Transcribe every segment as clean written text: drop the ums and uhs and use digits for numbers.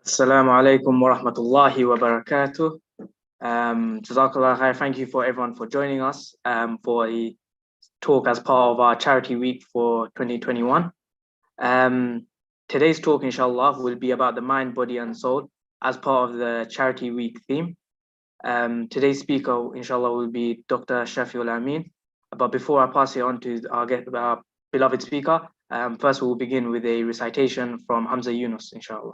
Assalamu alaikum wa rahmatullahi wa barakatuh. Jazakallah khair. Thank you for everyone for joining us for a talk as part of our charity week for 2021. Today's talk, inshallah, will be about the mind, body, and soul as part of the charity week theme. Today's speaker, inshallah, will be Dr. Shafiul Amin. But before I pass it on to our beloved speaker, first we'll begin with a recitation from Hamza Yunus, inshallah.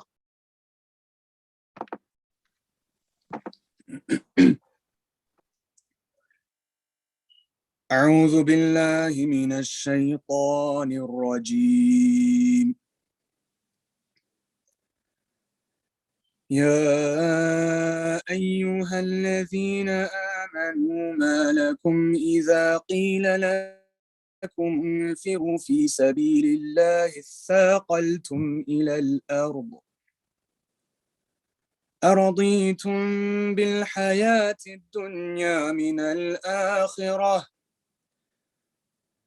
أعوذ بالله من الشيطان الرجيم. يا أيها الذين آمنوا ما لكم إذا قيل لكم انفروا في سبيل الله اثاقلتم إلى الأرض أرضيتم بالحياة الدنيا من الآخرة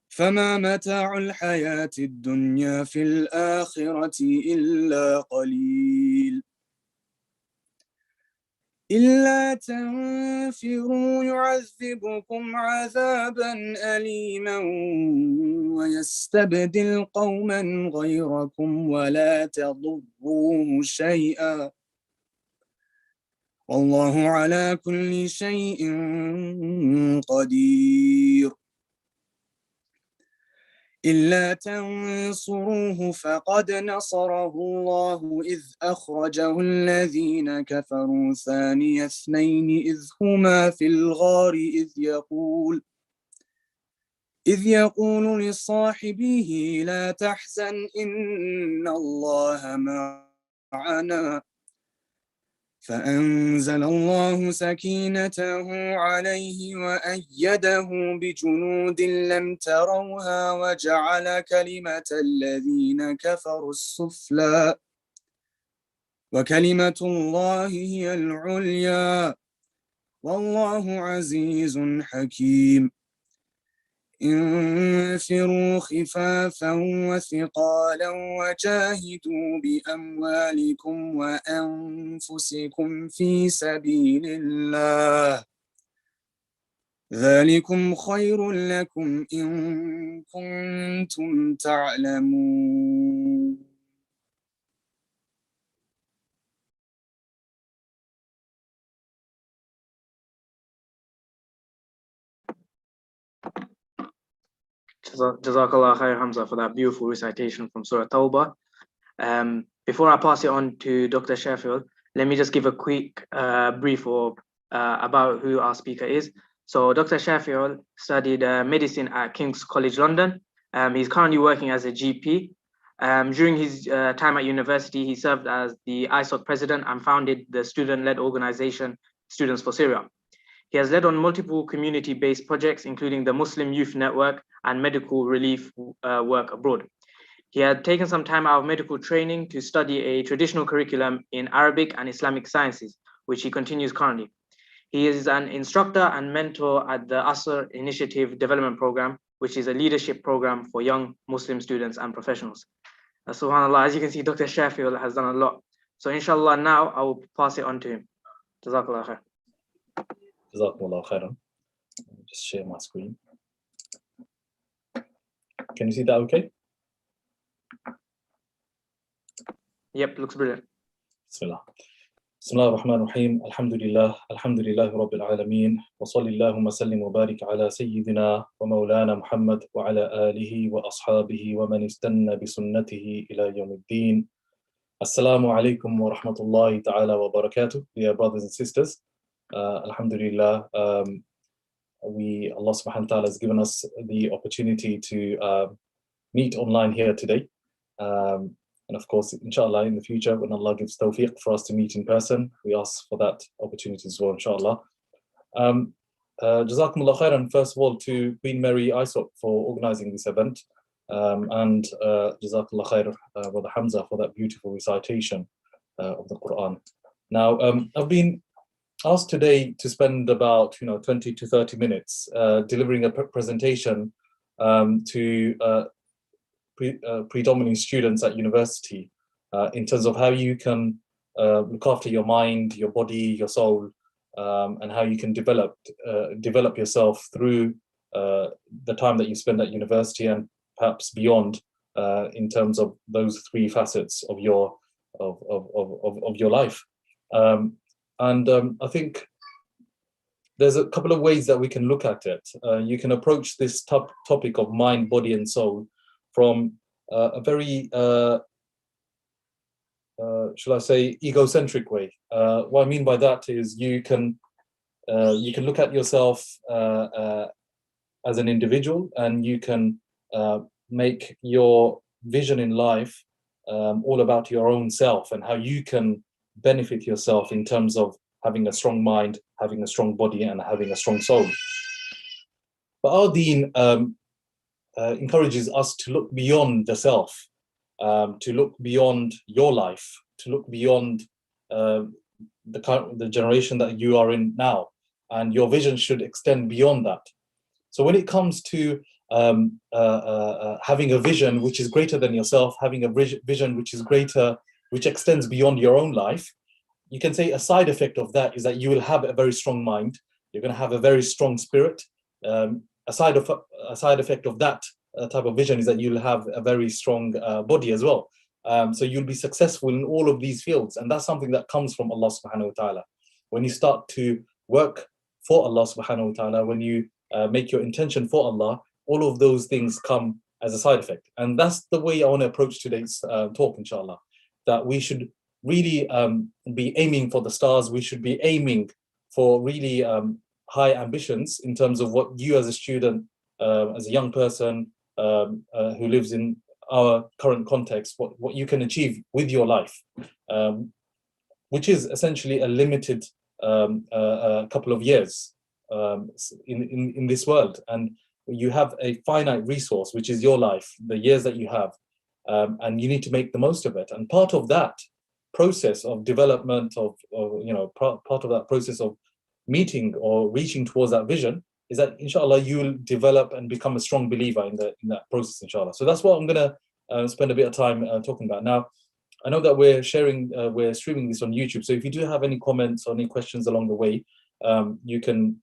فما متاع الحياة الدنيا في الآخرة إلا قليل إلا تنفروا يعذبكم عذابا أليما ويستبدل قوما غيركم ولا تضروه شيئا والله على كل شيء قدير إلا تنصروه فقد نصره الله إذ أخرجه الذين كفروا ثاني اثنين إذ هما في الغار إذ يقول لصاحبه لا تحزن إن الله معنا فأنزل الله سكينته عليه وأيده بجنود لم تروها وجعل كلمة الذين كفروا السفلى وكلمة الله هي العليا والله عزيز حكيم انفروا خفافا وثقالا وجاهدوا بأموالكم وأنفسكم في سبيل الله ذلكم خير لكم إن كنتم تعلمون. Jazakallah khair, Hamza, for that beautiful recitation from Surah Tawbah. Before I pass it on to Dr. Shafiul, let me just give a quick brief about who our speaker is. So Dr. Shafiul studied medicine at King's College London. He's currently working as a GP. During his time at university, he served as the ISOC president and founded the student-led organization Students for Syria. He has led on multiple community-based projects, including the Muslim Youth Network and medical relief work abroad. He had taken some time out of medical training to study a traditional curriculum in Arabic and Islamic sciences, which he continues currently. He is an instructor and mentor at the Asr Initiative Development Program, which is a leadership program for young Muslim students and professionals. SubhanAllah, as you can see, Dr. Shafiul has done a lot. So inshallah, now I will pass it on to him. Jazakallah khair. Jazakumullah khairan. Just share my screen. Can you see that okay? Yep, looks brilliant. Bismillah. Bismillah ar-Rahman ar-Rahim. Alhamdulillah Rabbil Alameen. Wa sallallahu wa sallim wa barik ala Sayyidina wa Mawlana Muhammad wa ala alihi wa ashabihi wa man istanna bi sunnatihi ila yawmiddin. Assalamu alaikum wa rahmatullahi ta'ala wa barakatuh. Dear brothers and sisters, Alhamdulillah, Allah subhanahu wa ta'ala has given us the opportunity to meet online here today. And of course, inshallah, in the future, when Allah gives tawfiq for us to meet in person, we ask for that opportunity as well, inshallah. Jazakumullah khairan, first of all, to Queen Mary ISOC for organizing this event. And Jazakallah khair, Brother Hamza, for that beautiful recitation of the Quran. Now, I've been asked today to spend about 20 to 30 minutes delivering a presentation to predominantly students at university in terms of how you can look after your mind, your body, your soul, and how you can develop yourself through the time that you spend at university and perhaps beyond, in terms of those three facets of your life. I think there's a couple of ways that we can look at it. You can approach this topic of mind, body, and soul from a very, shall I say, egocentric way. What I mean by that is you can look at yourself as an individual, and you can make your vision in life all about your own self and how you can benefit yourself in terms of having a strong mind, having a strong body, and having a strong soul. But our deen encourages us to look beyond the self, to look beyond your life, to look beyond the generation that you are in now, and your vision should extend beyond that. So when it comes to having a vision which is greater than yourself, having a vision which is greater, which extends beyond your own life, you can say a side effect of that is that you will have a very strong mind. You're going to have a very strong spirit. A side effect of that type of vision is that you'll have a very strong body as well. So you'll be successful in all of these fields, and that's something that comes from Allah subhanahu wa ta'ala. When you start to work for Allah subhanahu wa ta'ala, when you make your intention for Allah, all of those things come as a side effect. And that's the way I want to approach today's talk, inshallah, that we should really be aiming for the stars. We should be aiming for really high ambitions in terms of what you as a student, as a young person who lives in our current context, what you can achieve with your life, which is essentially a limited couple of years in this world. And you have a finite resource, which is your life, the years that you have, and you need to make the most of it. And part of that process of development part of that process of meeting or reaching towards that vision is that, inshallah, you'll develop and become a strong believer in that process, inshallah. So that's what I'm going to spend a bit of time talking about. Now, I know that we're streaming this on YouTube. So if you do have any comments or any questions along the way, you can,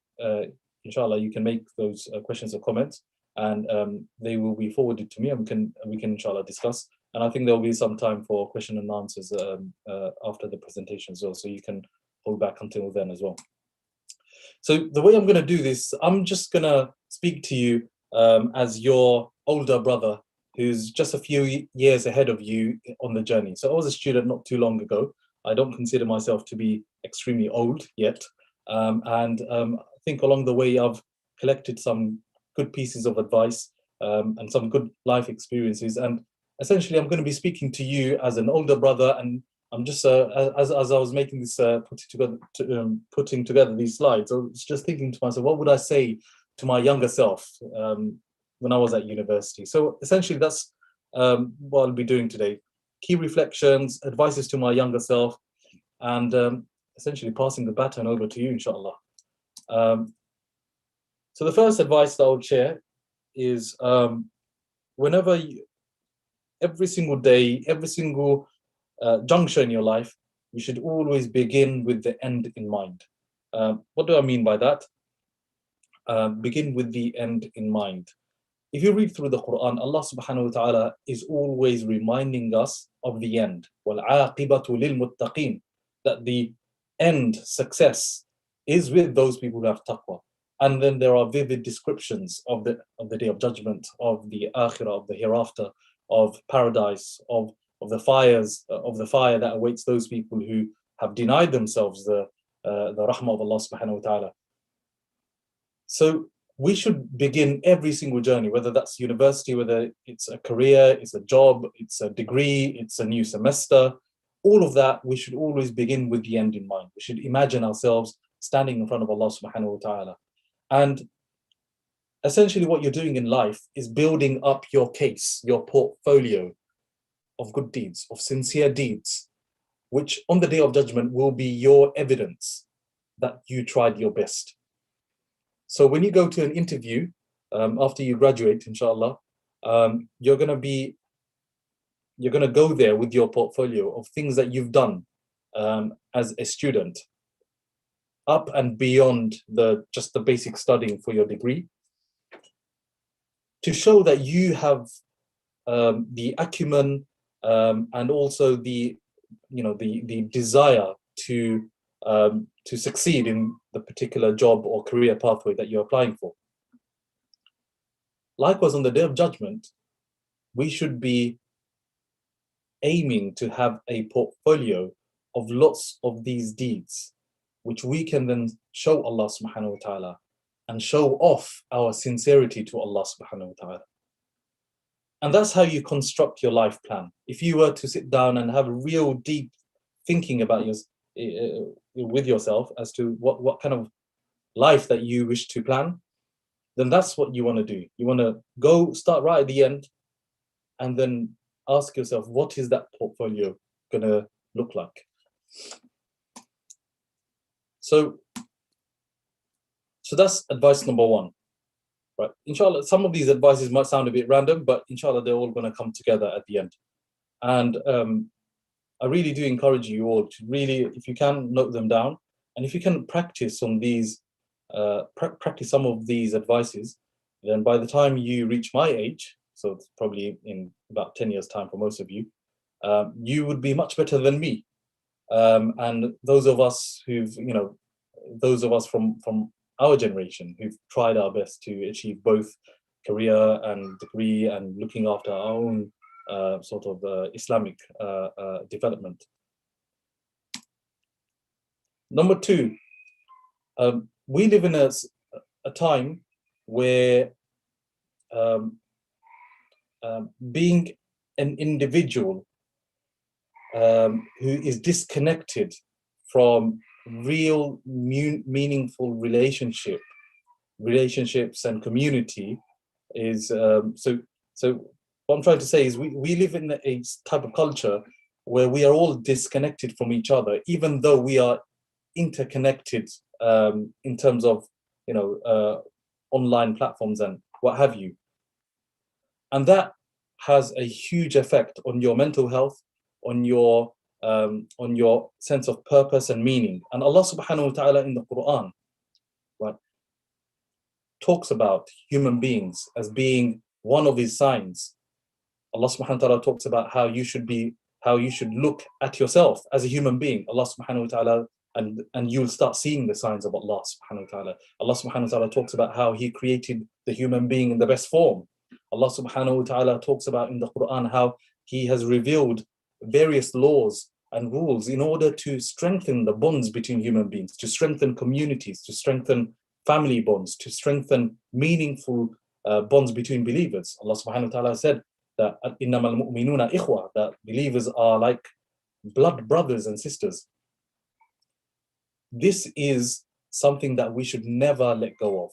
inshallah, you can make those questions or comments, and they will be forwarded to me, and we can inshallah discuss. And I think there will be some time for question and answers after the presentation as well. So you can hold back until then as well. So the way I'm going to do this, I'm just going to speak to you as your older brother who's just a few years ahead of you on the journey. So I was a student not too long ago. I don't consider myself to be extremely old yet. I think along the way I've collected some good pieces of advice and some good life experiences. And essentially I'm going to be speaking to you as an older brother, and I'm just, as I was making this, putting together these slides, I was just thinking to myself, what would I say to my younger self when I was at university? So essentially that's what I'll be doing today. Key reflections, advices to my younger self, and essentially passing the baton over to you, inshallah. So the first advice that I would share is whenever every single day, every single juncture in your life, you should always begin with the end in mind. What do I mean by that? Begin with the end in mind. If you read through the Quran, Allah subhanahu wa ta'ala is always reminding us of the end. وَالْعَاقِبَةُ لِلْمُتَّقِينَ, that the end, success, is with those people who have taqwa. And then there are vivid descriptions of the day of judgment, of the akhirah, of the hereafter, of paradise, of the fires, of the fire that awaits those people who have denied themselves the rahmah of Allah subhanahu wa ta'ala. So we should begin every single journey, whether that's university, whether it's a career, it's a job, it's a degree, it's a new semester, all of that, we should always begin with the end in mind. We should imagine ourselves standing in front of Allah subhanahu wa ta'ala. And essentially what you're doing in life is building up your case, your portfolio of good deeds, of sincere deeds, which on the day of judgment will be your evidence that you tried your best. So when you go to an interview, after you graduate, inshallah, you're going to go there with your portfolio of things that you've done as a student, up and beyond just the basic studying for your degree, to show that you have the acumen and also the desire to succeed in the particular job or career pathway that you're applying for. Likewise, on the Day of Judgment, we should be aiming to have a portfolio of lots of these deeds, which we can then show Allah subhanahu wa ta'ala and show off our sincerity to Allah subhanahu wa ta'ala. And that's how you construct your life plan. If you were to sit down and have a real deep thinking about with yourself as to what kind of life that you wish to plan, then that's what you want to do. You want to go start right at the end and then ask yourself, what is that portfolio going to look like? So that's advice number one, right? Inshallah, some of these advices might sound a bit random, but inshallah, they're all going to come together at the end. And I really do encourage you all to really, if you can, note them down. And if you can practice on these, practice some of these advices, then by the time you reach my age, so it's probably in about 10 years' time for most of you, you would be much better than me. And those of us those of us from our generation who've tried our best to achieve both career and degree and looking after our own sort of Islamic development. Number two, we live in a time where being an individual who is disconnected from real meaningful relationships and community is so what I'm trying to say is we live in a type of culture where we are all disconnected from each other, even though we are interconnected in terms of online platforms and what have you. And that has a huge effect on your mental health, on your sense of purpose and meaning. And Allah subhanahu wa ta'ala in the Quran, right, talks about human beings as being one of his signs. Allah subhanahu wa ta'ala talks about how you should look at yourself as a human being. Allah subhanahu wa ta'ala, and you'll start seeing the signs of Allah subhanahu wa ta'ala. Allah subhanahu wa ta'ala talks about how he created the human being in the best form. Allah subhanahu wa ta'ala talks about in the Quran how he has revealed various laws and rules in order to strengthen the bonds between human beings, to strengthen communities, to strengthen family bonds, to strengthen meaningful bonds between believers. Allah subhanahu wa ta'ala said that innamal mu'minuna ikhwa, that believers are like blood brothers and sisters. This is something that we should never let go of.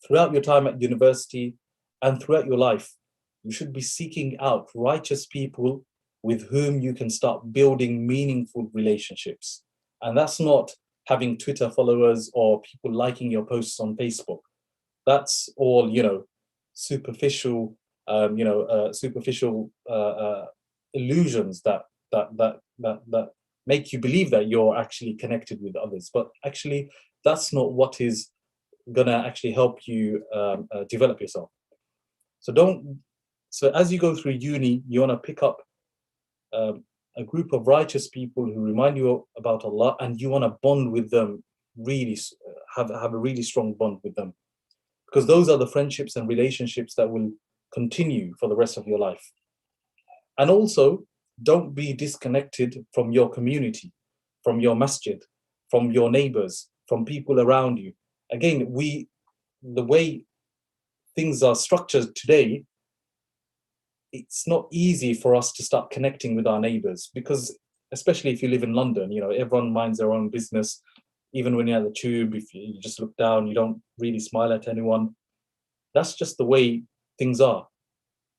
Throughout your time at university and throughout your life, you should be seeking out righteous people with whom you can start building meaningful relationships. And that's not having Twitter followers or people liking your posts on Facebook. That's all, superficial, illusions that make you believe that you're actually connected with others. But actually, that's not what is gonna actually help you develop yourself. So as you go through uni, you wanna pick up a group of righteous people who remind you about Allah, and you wanna bond with them, really have a really strong bond with them. Because those are the friendships and relationships that will continue for the rest of your life. And also, don't be disconnected from your community, from your masjid, from your neighbors, from people around you. Again, the way things are structured today, it's not easy for us to start connecting with our neighbors, because especially if you live in London, everyone minds their own business. Even when you're at the tube, if you just look down, you don't really smile at anyone. That's just the way things are.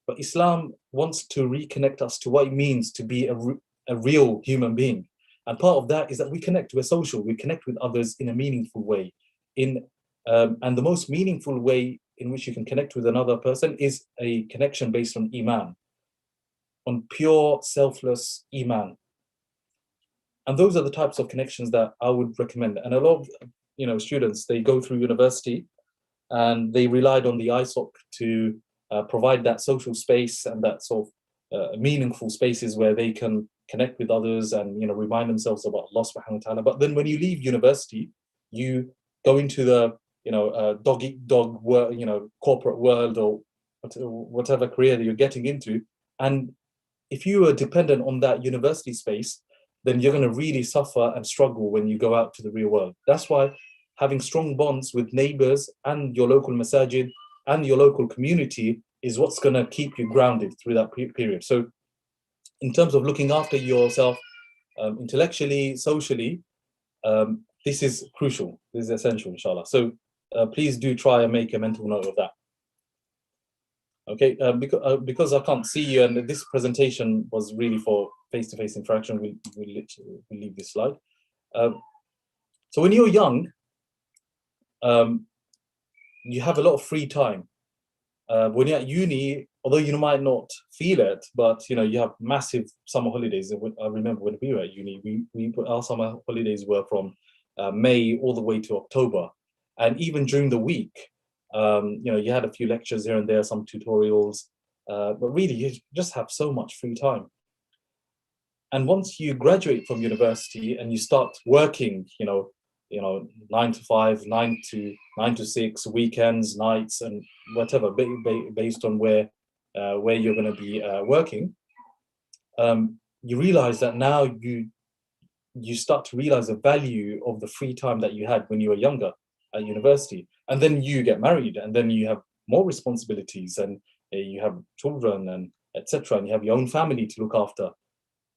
But Islam wants to reconnect us to what it means to be a real human being. And part of that is that we connect, we're social, we connect with others in a meaningful way. And the most meaningful way in which you can connect with another person is a connection based on Iman, on pure, selfless Iman. And those are the types of connections that I would recommend. And a lot of students, they go through university and they relied on the ISOC to provide that social space and that sort of meaningful spaces where they can connect with others and remind themselves about Allah subhanahu wa ta'ala. But then when you leave university, you go into the dog eat dog world, corporate world, or whatever career that you're getting into. And if you are dependent on that university space, then you're going to really suffer and struggle when you go out to the real world. That's why having strong bonds with neighbors and your local masajid and your local community is what's going to keep you grounded through that period. So in terms of looking after yourself intellectually, socially, this is crucial. This is essential, inshallah. So please do try and make a mental note of that. Okay, because I can't see you, and this presentation was really for face-to-face interaction, we'll leave this slide. So when you're young, you have a lot of free time. When you're at uni, although you might not feel it, but you have massive summer holidays. I remember when we were at uni, our summer holidays were from May all the way to October, and even during the week, you had a few lectures here and there, some tutorials, but really you just have so much free time. And once you graduate from university and you start working, 9 to 5, 9 to 6, weekends, nights, and whatever, based on where you're going to be working, you realize that now you start to realize the value of the free time that you had when you were younger at university. And then you get married, and then you have more responsibilities, and you have children, and etc. And you have your own family to look after.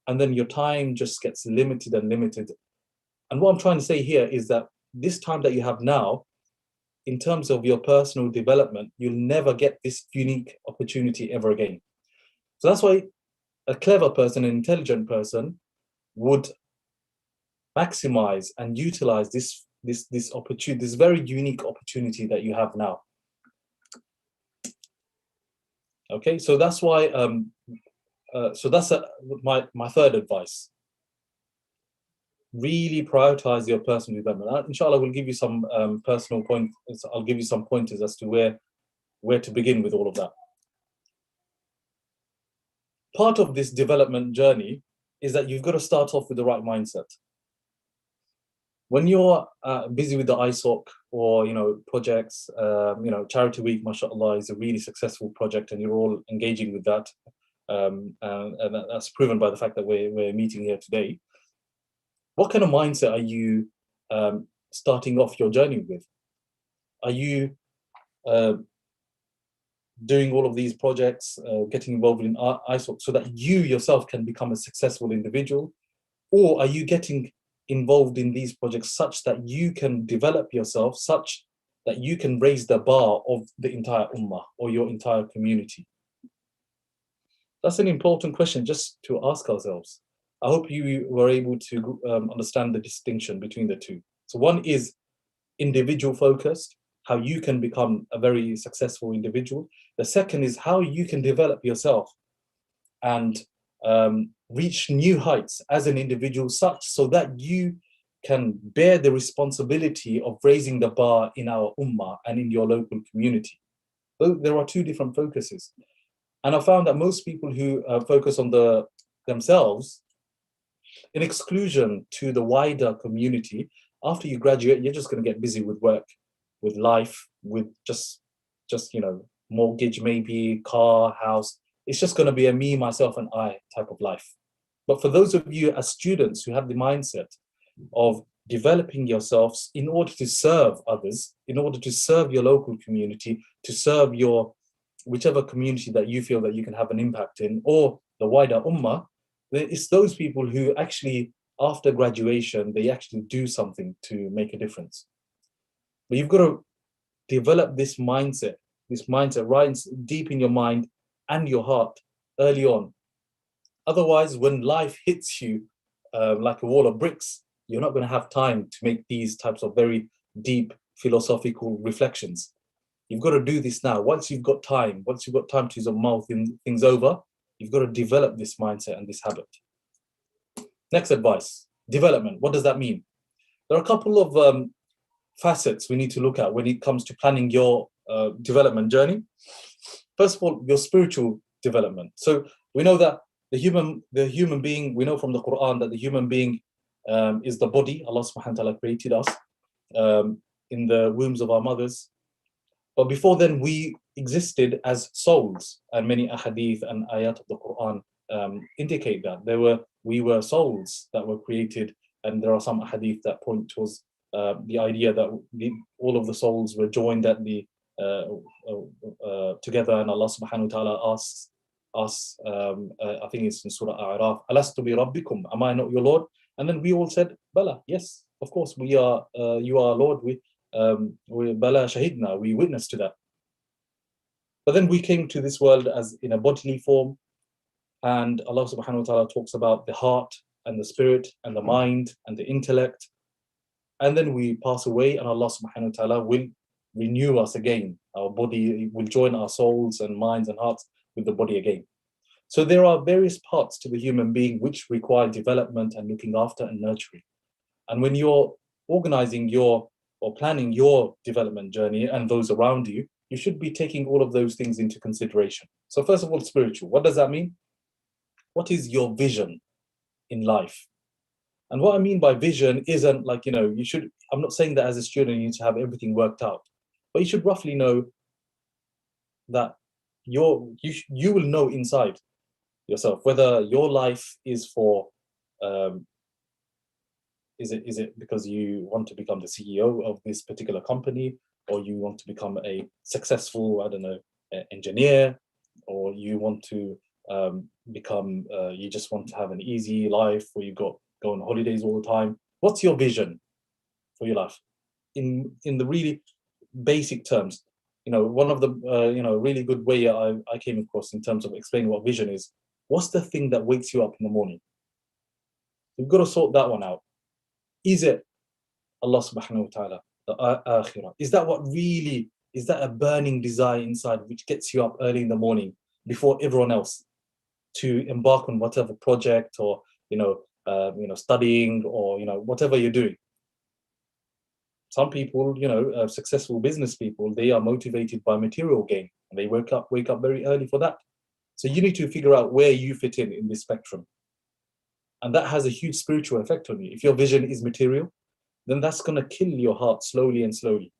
And then your time just gets limited and limited. And what I'm trying to say here is that this time that you have now, in terms of your personal development, you'll never get this unique opportunity ever again. So that's why a clever person, an intelligent person, would maximize and utilize this opportunity, this very unique opportunity that you have now. Okay, so that's why. So that's my third advice. Really prioritize your personal development. Inshallah, we'll give you some personal points. I'll give you some pointers as to where to begin with all of that. Part of this development journey is that you've got to start off with the right mindset. When you're busy with the ISOC or projects, Charity Week, mashallah, is a really successful project, and you're all engaging with that, and that's proven by the fact that we're meeting here today. What kind of mindset are you starting off your journey with? Are you doing all of these projects, getting involved in ISOC so that you yourself can become a successful individual? Or are you getting involved in these projects such that you can develop yourself, such that you can raise the bar of the entire ummah or your entire community? That's an important question just to ask ourselves. I hope you were able to understand the distinction between the two. So one is individual focused, how you can become a very successful individual. The second is how you can develop yourself and reach new heights as an individual, such so that you can bear the responsibility of raising the bar in our ummah and in your local community. There are two different focuses. And I found that most people who focus on themselves, in exclusion to the wider community, after you graduate, you're just going to get busy with work, with life, with just mortgage, maybe car, house. It's just going to be a me, myself, and I type of life. But for those of you as students who have the mindset of developing yourselves in order to serve others, in order to serve your local community, to serve your whichever community that you feel that you can have an impact in, or the wider ummah, it's those people who actually, after graduation, they actually do something to make a difference. But you've got to develop this mindset right deep in your mind and your heart early on. Otherwise, when life hits you like a wall of bricks, you're not going to have time to make these types of very deep philosophical reflections. You've got to do this now. Once you've got time to mull things over, you've got to develop this mindset and this habit. Next advice, development, what does that mean? There are a couple of facets we need to look at when it comes to planning your development journey. First of all, your spiritual development. So we know that the human being, we know from the Quran that the human being is the body. Allah subhanahu wa ta'ala created us in the wombs of our mothers. But before then, we existed as souls, and many ahadith and ayat of the Quran indicate that we were souls that were created, and there are some ahadith that point towards the idea that all of the souls were joined at the together, and Allah subhanahu wa ta'ala asks us, I think it's in Surah A'raf, Alastu bi Rabbikum, am I not your Lord? And then we all said, Bala, yes, of course, we are, you are Lord, we Bala Shahidna, we witness to that. But then we came to this world as in a bodily form, and Allah subhanahu wa ta'ala talks about the heart and the spirit and the mind and the intellect. And then we pass away, and Allah subhanahu wa ta'ala will renew us again. Our body will join our souls and minds and hearts with the body again. So there are various parts to the human being which require development and looking after and nurturing. And when you're organizing your or planning your development journey and those around you, you should be taking all of those things into consideration. So first of all, spiritual. What does that mean? What is your vision in life? And what I mean by vision isn't like, you should, I'm not saying that as a student you need to have everything worked out, but you should roughly know that you will know inside yourself whether your life is for, is it because you want to become the CEO of this particular company, or you want to become a successful, I don't know, engineer, or you want to become, you just want to have an easy life where you go on holidays all the time. What's your vision for your life? In the really basic terms, one of the really good way I came across in terms of explaining what vision is, what's the thing that wakes you up in the morning? You've got to sort that one out. Is it Allah subhanahu wa ta'ala, the akhirah? Is that a burning desire inside which gets you up early in the morning before everyone else to embark on whatever project or studying or whatever you're doing? Some people, successful business people, they are motivated by material gain, and they wake up very early for that. So you need to figure out where you fit in this spectrum, and that has a huge spiritual effect on you. If your vision is material, then that's going to kill your heart slowly and slowly,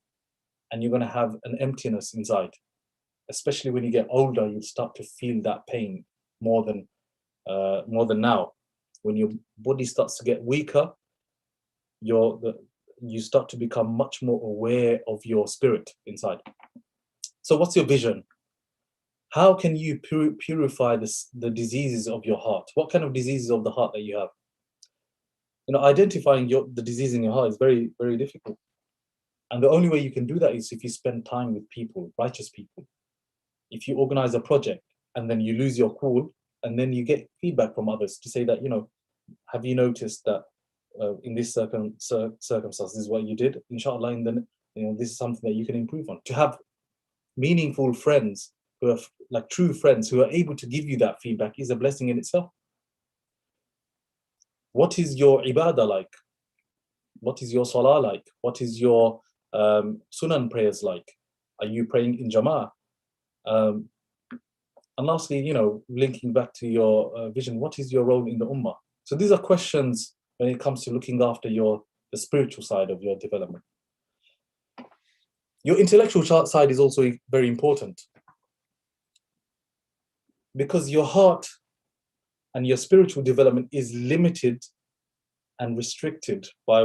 and you're going to have an emptiness inside. Especially when you get older, you start to feel that pain more than now. When your body starts to get weaker, you start to become much more aware of your spirit inside. So what's your vision? How can you purify the diseases of your heart? What kind of diseases of the heart that you have? Identifying the disease in your heart is very, very difficult. And the only way you can do that is if you spend time with people, righteous people. If you organize a project and then you lose your cool, and then you get feedback from others to say that, have you noticed that in this circumstance, this is what you did, inshallah, and then this is something that you can improve on. To have meaningful friends who are like true friends who are able to give you that feedback is a blessing in itself. What is your ibadah like? What is your salah like? What is your sunan prayers like? Are you praying in jama'ah? And lastly, linking back to your vision, what is your role in the ummah? So these are questions when it comes to looking after the spiritual side of your development. Your intellectual side is also very important, because your heart and your spiritual development is limited and restricted by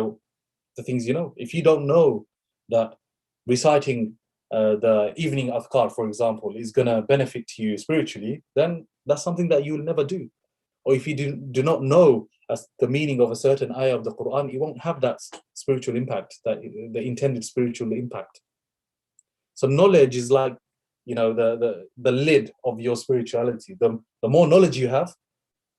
the things you know. If you don't know that reciting the evening adhkar, for example, is going to benefit you spiritually, then that's something that you will never do. Or if you do not know as the meaning of a certain ayah of the Quran, it won't have that spiritual impact, that the intended spiritual impact. So knowledge is like, the lid of your spirituality. The more knowledge you have,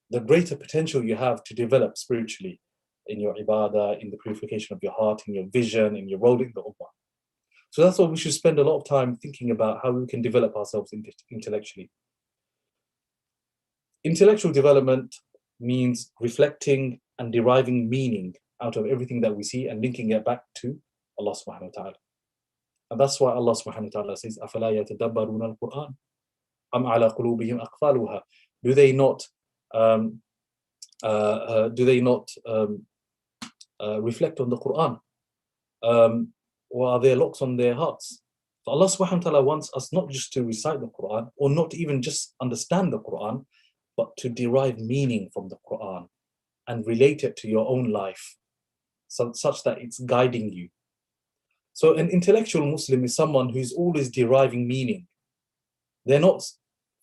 the greater potential you have to develop spiritually in your ibadah, in the purification of your heart, in your vision, in your role in the ummah. So that's why we should spend a lot of time thinking about how we can develop ourselves intellectually. Intellectual development means reflecting and deriving meaning out of everything that we see and linking it back to Allah subhanahu wa ta'ala. And that's why Allah subhanahu wa ta'ala says, أَفَلَا يَتَدَبَّرُونَ الْقُرْآنَ أَمْ عَلَى قُلُوبِهِمْ أَقْفَالُهَا. Do they not reflect on the Quran? Or are there locks on their hearts? So Allah subhanahu wa ta'ala wants us not just to recite the Quran, or not even just understand the Quran, but to derive meaning from the Quran and relate it to your own life, such that it's guiding you. So an intellectual Muslim is someone who's always deriving meaning. They're not,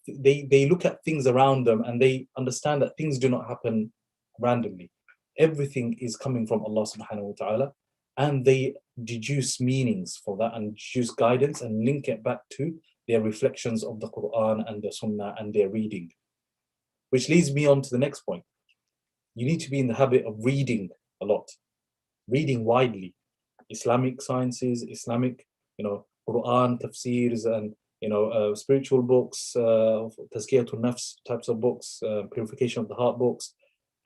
they look at things around them and they understand that things do not happen randomly. Everything is coming from Allah subhanahu wa ta'ala, and they deduce meanings for that and deduce guidance and link it back to their reflections of the Quran and the Sunnah and their reading. Which leads me on to the next point. You need to be in the habit of reading a lot, reading widely. Islamic sciences, Islamic, Quran, tafsirs, and spiritual books, tazkiyatul nafs types of books, purification of the heart books,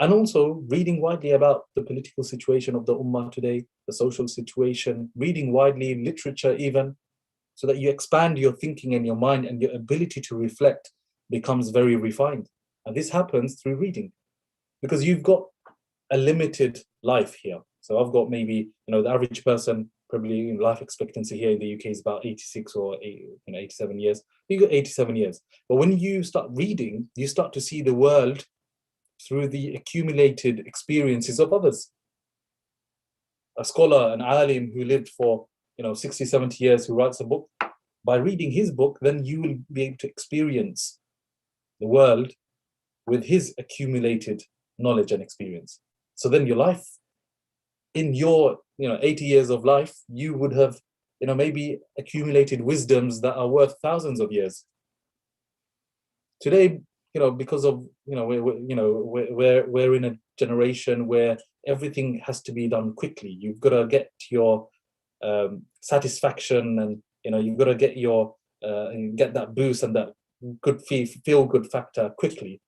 and also reading widely about the political situation of the ummah today, the social situation, reading widely literature even, so that you expand your thinking and your mind, and your ability to reflect becomes very refined. And this happens through reading, because you've got a limited life here. So I've got maybe, the average person, probably life expectancy here in the UK is about 86 or 87 years. You got 87 years. But when you start reading, you start to see the world through the accumulated experiences of others. A scholar, an alim who lived for 60, 70 years, who writes a book, by reading his book, then you will be able to experience the world with his accumulated knowledge and experience. So then your life, in your 80 years of life, you would have maybe accumulated wisdoms that are worth thousands of years. Today, because of we're in a generation where everything has to be done quickly. You've got to get your satisfaction, and you've got to get your get that boost and that good feel good factor quickly.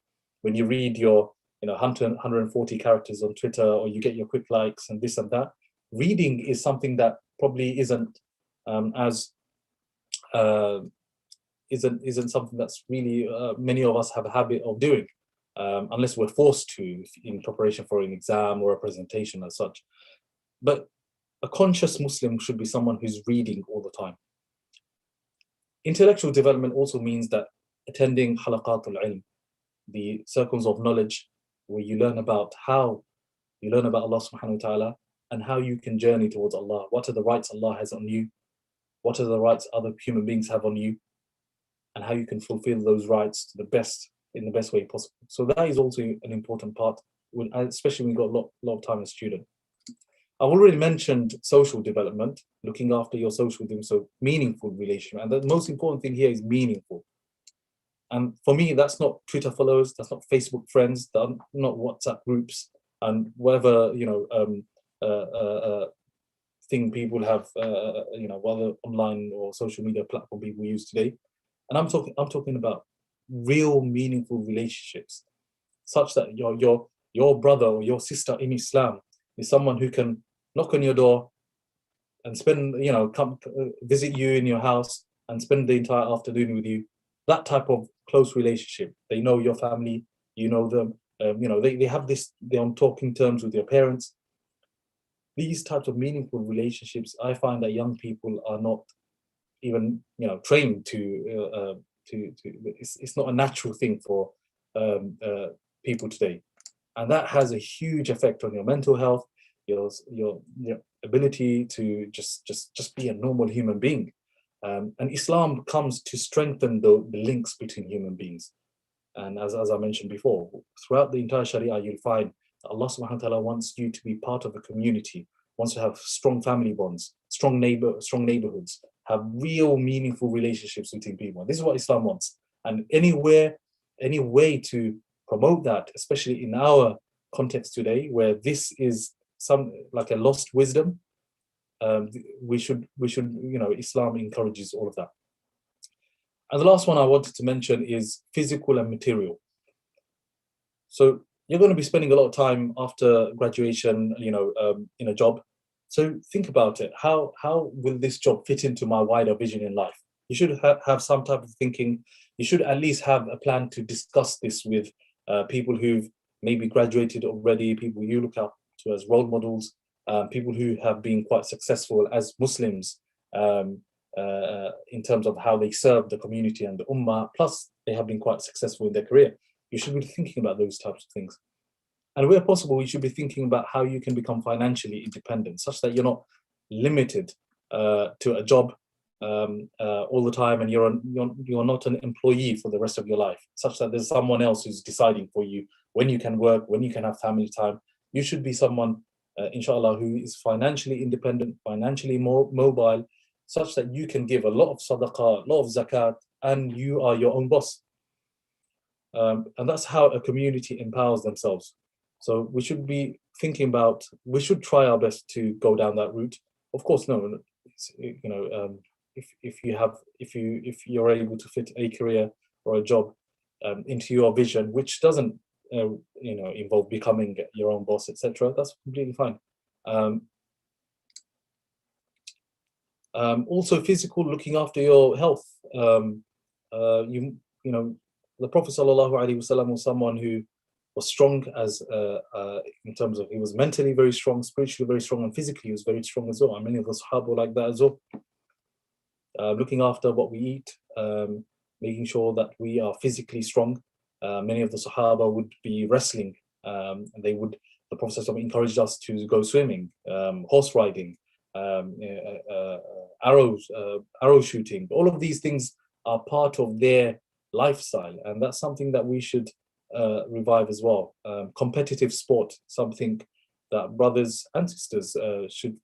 When you read your 140 characters on Twitter, or you get your quick likes and this and that, reading is something that probably isn't isn't something that's really many of us have a habit of doing, unless we're forced to in preparation for an exam or a presentation as such. But a conscious Muslim should be someone who's reading all the time. Intellectual development also means that attending halaqatul ilm, the circles of knowledge, where you learn about Allah subhanahu wa ta'ala, and how you can journey towards Allah. What are the rights Allah has on you? What are the rights other human beings have on you? And how you can fulfill those rights in the best way possible. So that is also an important part, especially when you've got a lot of time as a student. I've already mentioned social development, looking after your social things, so meaningful relationship. And the most important thing here is meaningful. And for me, that's not Twitter follows, that's not Facebook friends, that's not WhatsApp groups, and whatever thing people have, whether online or social media platform people use today. And I'm talking about real meaningful relationships, such that your brother or your sister in Islam is someone who can knock on your door and spend, come visit you in your house and spend the entire afternoon with you. That type of close relationship. They know your family, you know them, they have this, they're on talking terms with your parents. These types of meaningful relationships, I find that young people are not even trained to it's not a natural thing for people today, and that has a huge effect on your mental health, your ability to just be a normal human being. And Islam comes to strengthen the links between human beings. And as I mentioned before, throughout the entire Sharia, you'll find that Allah subhanahu wa ta'ala wants you to be part of a community, wants to have strong family bonds, strong neighborhoods, have real meaningful relationships between people. This is what Islam wants. And any way to promote that, especially in our context today, where this is like a lost wisdom, we should Islam encourages all of that. And the last one I wanted to mention is physical and material. So you're going to be spending a lot of time after graduation, in a job. So think about it. How will this job fit into my wider vision in life? You should have some type of thinking. You should at least have a plan to discuss this with people who've maybe graduated already, people you look up to as role models, people who have been quite successful as Muslims in terms of how they serve the community and the ummah, plus they have been quite successful in their career. You should be thinking about those types of things. And where possible, you should be thinking about how you can become financially independent, such that you're not limited to a job all the time, and you're not an employee for the rest of your life, such that there's someone else who's deciding for you when you can work, when you can have family time. You should be someone, inshallah, who is financially independent, financially more mobile, such that you can give a lot of sadaqah, a lot of zakat, and you are your own boss. And that's how a community empowers themselves. So we should be thinking about, we should try our best to go down that route. Of course, no, if you're able to fit a career or a job into your vision, which doesn't involve becoming your own boss, etc., that's completely fine. Also, physical, looking after your health. The Prophet ﷺ was someone who was strong as in terms of, he was mentally very strong, spiritually very strong, and physically he was very strong as well. And many of the Sahaba were like that as well. Looking after what we eat, making sure that we are physically strong. Many of the Sahaba would be wrestling. And the Prophet ﷺ encouraged us to go swimming, horse riding, arrow shooting. All of these things are part of their lifestyle, and that's something that we should revive as well. Competitive sport, something that brothers and sisters should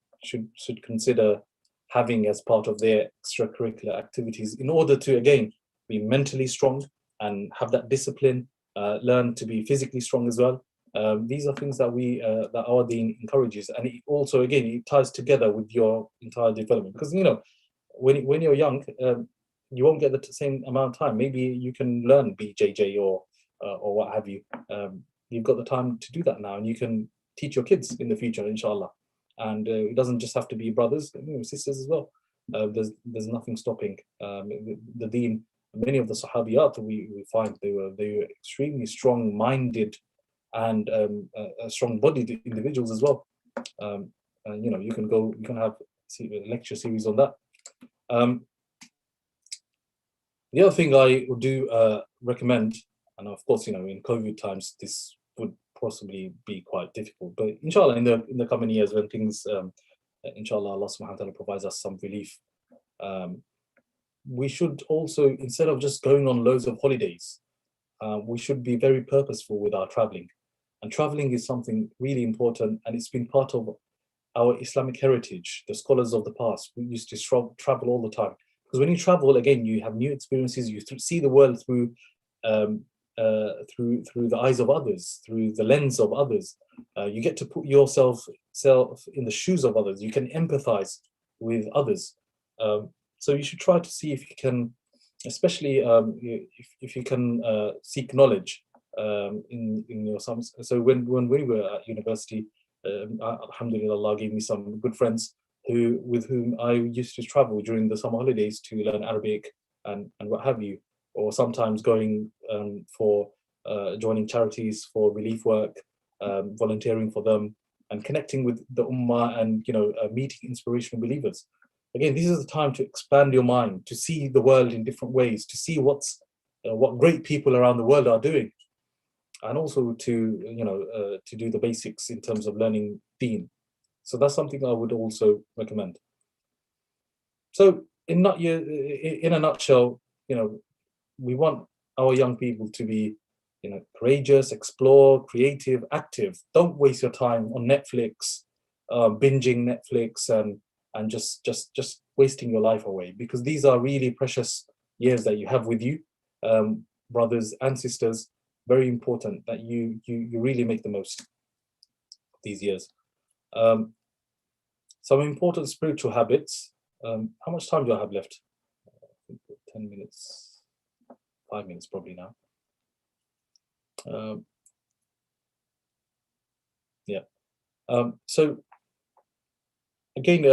consider having as part of their extracurricular activities, in order to, again, be mentally strong and have that discipline, learn to be physically strong as well. These are things that that our deen encourages, and it also, again, it ties together with your entire development, because when you're young, you won't get the same amount of time. Maybe you can learn BJJ or what have you. You've got the time to do that now, and you can teach your kids in the future, inshallah. And it doesn't just have to be brothers, sisters as well. There's nothing stopping the deen. Many of the Sahabiyat we find they were extremely strong-minded and strong-bodied individuals as well. And you can have a lecture series on that. The other thing I would do recommend, and of course, in COVID times, this would possibly be quite difficult, but inshallah, in the coming years, when things, inshallah, Allah subhanahu wa ta'ala provides us some relief, we should also, instead of just going on loads of holidays, we should be very purposeful with our traveling. And traveling is something really important, and it's been part of our Islamic heritage. The scholars of the past, we used to travel all the time. Because when you travel, again, you have new experiences, you see the world through the eyes of others, through the lens of others. You get to put yourself in the shoes of others. You can empathize with others. So you should try to see if you can, especially if you can seek knowledge in your sums. So when we were at university, alhamdulillah, Allah gave me some good friends with whom I used to travel during the summer holidays to learn Arabic and what have you, or sometimes going for joining charities for relief work, volunteering for them, and connecting with the ummah, and meeting inspirational believers. Again, this is the time to expand your mind, to see the world in different ways, to see what great people around the world are doing, and also to do the basics in terms of learning deen. So that's something I would also recommend. So in a nutshell, we want our young people to be, courageous, explore, creative, active. Don't waste your time on Netflix, binging Netflix, and just wasting your life away, because these are really precious years that you have with you, brothers and sisters. Very important that you really make the most of these years. Some important spiritual habits. How much time do I have left? 10 minutes, 5 minutes probably now. Yeah. So again,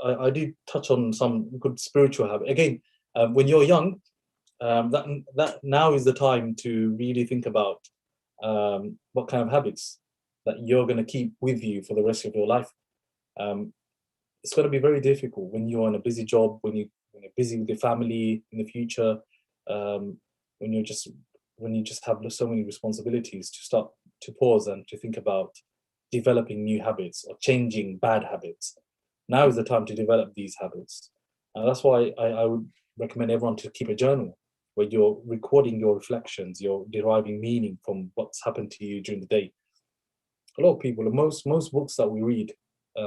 I did touch on some good spiritual habit. Again, when you're young, that now is the time to really think about what kind of habits that you're going to keep with you for the rest of your life. It's going to be very difficult when you're on a busy job, when you're busy with your family in the future, um, when you just have so many responsibilities, to start to pause and to think about developing new habits or changing bad habits. Now is the time to develop these habits. That's why I would recommend everyone to keep a journal where you're recording your reflections, you're deriving meaning from what's happened to you during the day. A lot of people, most books that we read,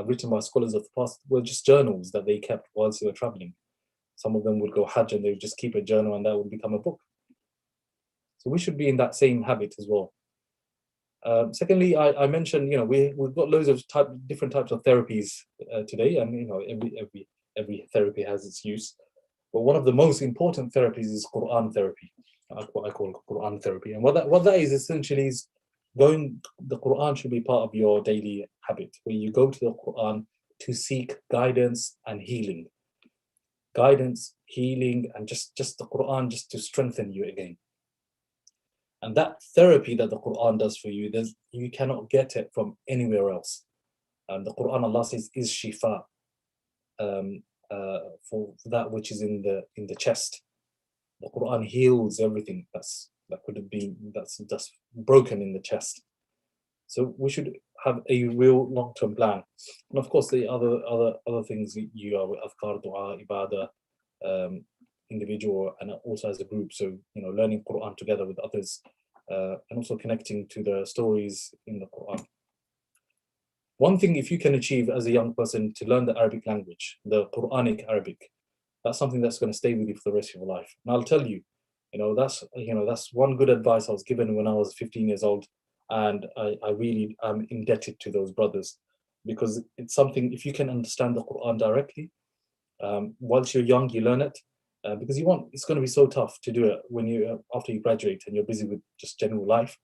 written by scholars of the past, were just journals that they kept whilst they were traveling. Some of them would go Hajj and they would just keep a journal and that would become a book. So we should be in that same habit as well. Secondly, I mentioned, we've got loads of different types of therapies today, and every therapy has its use. But one of the most important therapies is Quran therapy, what I call Quran therapy. And what that is essentially is the Quran should be part of your daily habit, where you go to the Quran to seek guidance and healing. Guidance, healing, and just the Quran just to strengthen you again. And that therapy that the Quran does for you, you cannot get it from anywhere else. The Quran, Allah says, is shifa, for that which is in the chest. The Quran heals everything that's broken in the chest. So we should have a real long-term plan. And of course, the other things you are with afkar, dua, ibadah, individual and also as a group. So learning Quran together with others, and also connecting to the stories in the Quran. One thing, if you can achieve as a young person, to learn the Arabic language, the Quranic Arabic, that's something that's going to stay with you for the rest of your life. And I'll tell you, that's one good advice I was given when I was 15 years old, and I really am indebted to those brothers, because it's something, if you can understand the Quran directly, whilst you're young, you learn it, because it's going to be so tough to do it when after you graduate and you're busy with just general life.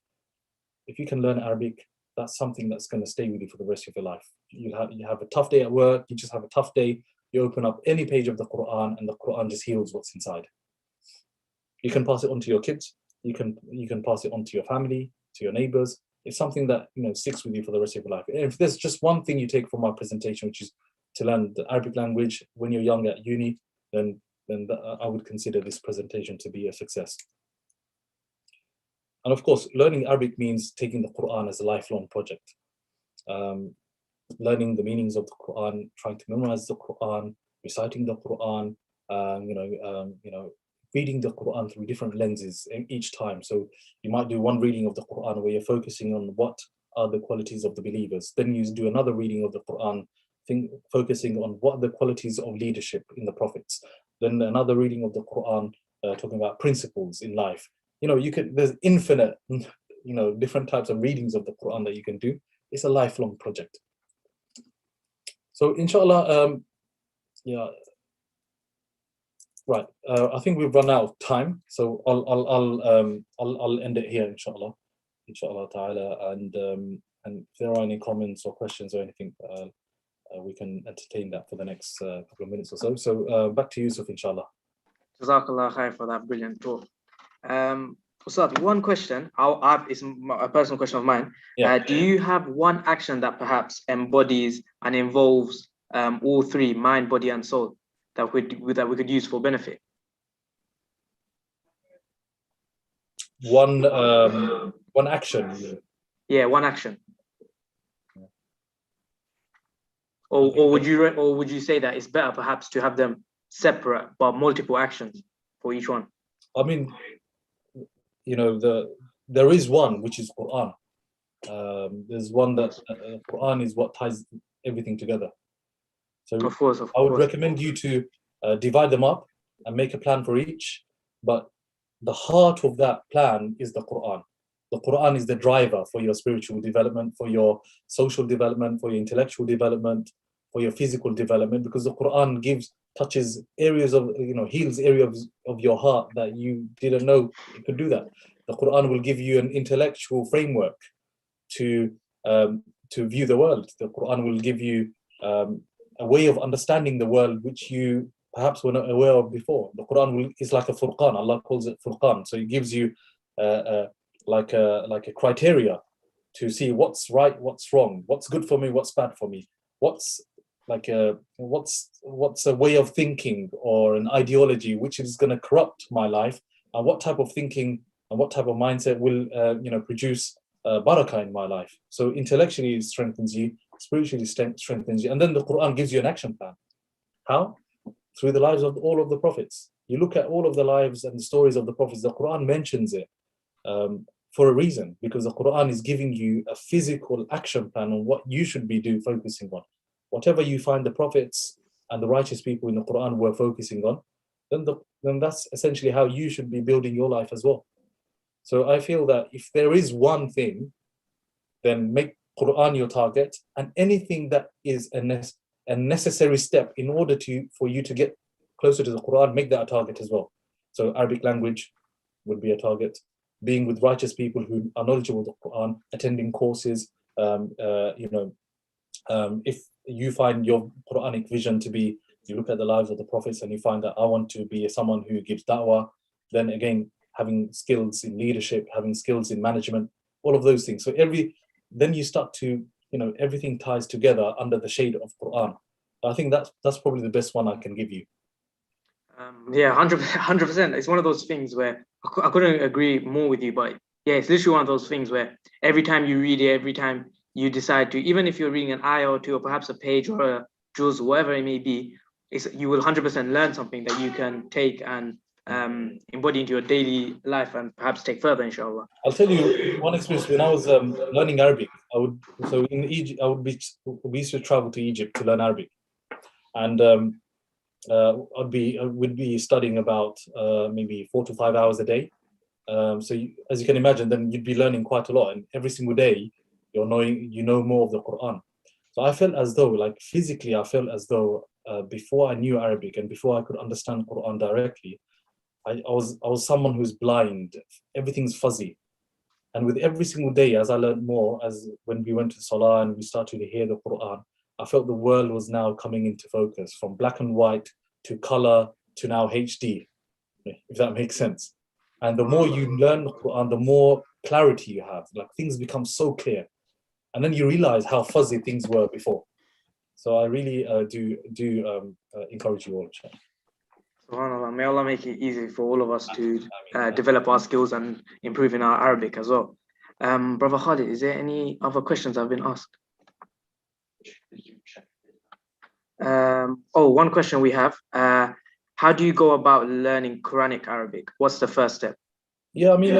If you can learn Arabic, that's something that's going to stay with you for the rest of your life. You have a tough day at work, you just have a tough day, you open up any page of the Quran and the Quran just heals what's inside. You can pass it on to your kids, you can pass it on to your family, to your neighbors. It's something that sticks with you for the rest of your life. If there's just one thing you take from our presentation, which is to learn the Arabic language when you're young at uni, then I would consider this presentation to be a success. And of course, learning Arabic means taking the Quran as a lifelong project. Learning the meanings of the Quran, trying to memorize the Quran, reciting the Quran, reading the Quran through different lenses each time. So you might do one reading of the Quran where you're focusing on what are the qualities of the believers. Then you do another reading of the Quran, focusing on what are the qualities of leadership in the prophets. Then another reading of the Quran, talking about principles in life. There's infinite, different types of readings of the Quran that you can do. It's a lifelong project. So inshallah, right. I think we've run out of time, so I'll end it here, inshallah ta'ala. And if there are any comments or questions or anything, we can entertain that for the next couple of minutes or so. So back to Yusuf, inshallah. Jazakallah khair for that brilliant talk. Ustad, one question, it's a personal question of mine. Yeah. Do you have one action that perhaps embodies and involves all three, mind, body, and soul, that we could use for benefit? One action. Yeah, one action. Or would you say that it's better perhaps to have them separate but multiple actions for each one? I mean, there is one which is Quran. There's one that Quran is what ties everything together. So of course. I would recommend you to divide them up and make a plan for each. But the heart of that plan is the Quran. The Quran is the driver for your spiritual development, for your social development, for your intellectual development, for your physical development, because the Quran touches areas of, heals areas of your heart that you didn't know it could do that. The Quran will give you an intellectual framework to to view the world. The Quran will give you a way of understanding the world which you perhaps were not aware of before. The Quran is like a furqan. Allah calls it furqan. So it gives you like a criteria to see what's right, what's wrong, what's good for me, what's bad for me, what's a way of thinking or an ideology which is going to corrupt my life, and what type of thinking and what type of mindset will produce barakah in my life. So intellectually it strengthens you, spiritually strengthens you, and then the Quran gives you an action plan. How? Through the lives of all of the prophets. You look at all of the lives and the stories of the prophets, the Quran mentions it for a reason, because the Quran is giving you a physical action plan on what you should be focusing on. Whatever you find the prophets and the righteous people in the Quran were focusing on, then that's essentially how you should be building your life as well. So I feel that if there is one thing, then make Quran your target, and anything that is a necessary step in order for you to get closer to the Quran, make that a target as well. So Arabic language would be a target. Being with righteous people who are knowledgeable of the Quran, attending courses. If you find your Quranic vision to be, you look at the lives of the prophets and you find that I want to be someone who gives da'wah, then again, having skills in leadership, having skills in management, all of those things. So then you start to, everything ties together under the shade of Quran. I think that's probably the best one I can give you. Yeah, 100%. It's one of those things where I couldn't agree more with you, but yeah, it's literally one of those things where every time you read it, every time you decide to, even if you're reading an ayah or two, or perhaps a page or a juz, whatever it may be, you will 100% learn something that you can take and embody into your daily life and perhaps take further, inshallah. I'll tell you one experience. When I was learning Arabic, in Egypt, we used to travel to Egypt to learn Arabic, and I would be studying about maybe 4 to 5 hours a day. So as you can imagine, then you'd be learning quite a lot, and every single day you know more of the Quran. So I felt as though, like physically, before I knew Arabic and before I could understand Quran directly, I was someone who's blind. Everything's fuzzy. And with every single day, as I learned more, as when we went to Salah and we started to hear the Quran, I felt the world was now coming into focus, from black and white to color to now HD, if that makes sense. And the more you learn the Quran, the more clarity you have. Like, things become so clear. And then you realize how fuzzy things were before. So I really do encourage you all. SubhanAllah, may Allah make it easy for all of us to develop our skills and improve in our Arabic as well. Brother Khalid, is there any other questions I've been asked? One question we have. How do you go about learning Quranic Arabic? What's the first step? Yeah, I mean,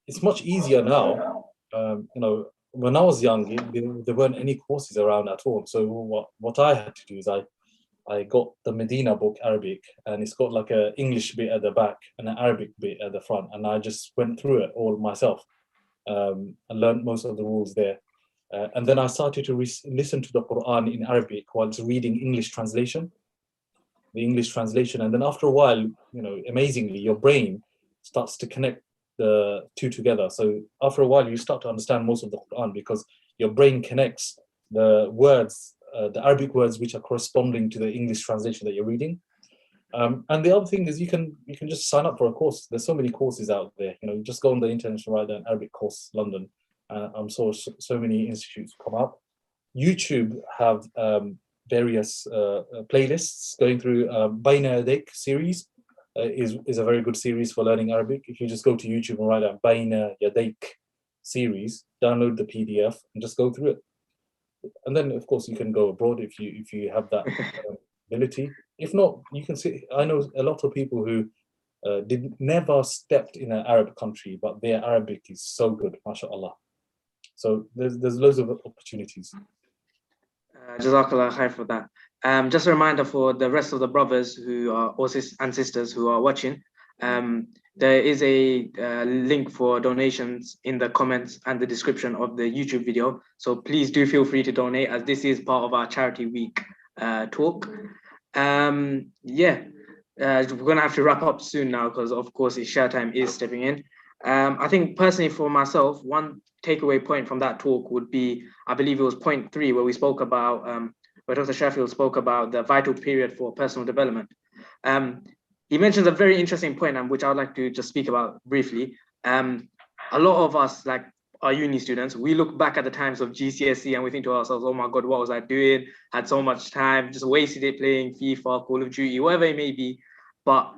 it's much easier now. When I was young, there weren't any courses around at all. So what I had to do is I got the Medina book Arabic, and it's got like an English bit at the back and an Arabic bit at the front, and I just went through it all myself and learned most of the rules there. And then I started to listen to the Quran in Arabic whilst reading the English translation. And then after a while, amazingly, your brain starts to connect the two together. So after a while, you start to understand most of the Quran because your brain connects the words, the Arabic words, which are corresponding to the English translation that you're reading. And the other thing is you can just sign up for a course. There's so many courses out there. Just go on the internet and write down Arabic course London. I'm so many institutes come up. YouTube have various playlists going through. Baina Yadik series is a very good series for learning Arabic. If you just go to YouTube and write down Baina Yadik series, download the PDF and just go through it. And then, of course, you can go abroad if you have that ability. If not, you can see. I know a lot of people who never stepped in an Arab country, but their Arabic is so good, mashallah. So there's loads of opportunities. Jazakallah khair for that. Just a reminder for the rest of the brothers who are and sisters who are watching. There is a link for donations in the comments and the description of the YouTube video. So please do feel free to donate, as this is part of our Charity Week talk. We're gonna have to wrap up soon now because of course Isha time is stepping in. I think personally for myself, one takeaway point from that talk would be, I believe it was point 3, where we spoke about, where Dr. Shafiul spoke about the vital period for personal development. He mentions a very interesting point, which I would like to just speak about briefly. A lot of us, like our uni students, we look back at the times of GCSE and we think to ourselves, oh my God, what was I doing? Had so much time, just wasted it playing FIFA, Call of Duty, whatever it may be. But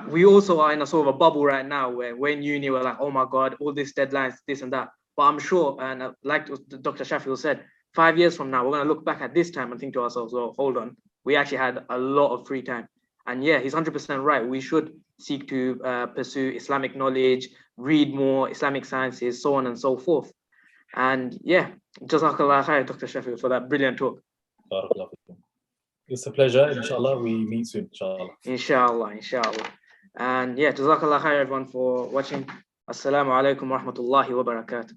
we also are in a sort of a bubble right now where we're in uni, we're like, oh my God, all these deadlines, this and that. But I'm sure, and like Dr. Shafiul said, 5 years from now, we're going to look back at this time and think to ourselves, well, hold on, we actually had a lot of free time. And yeah, he's 100% right. We should seek to pursue Islamic knowledge, read more Islamic sciences, so on and so forth. And yeah, Jazakallah khair, Dr. Shafiul, for that brilliant talk. It's a pleasure. Inshallah, we meet soon. Inshallah, inshallah. And yeah, Jazakallah khair, everyone, for watching. Assalamu alaikum wa rahmatullahi wa barakatuh.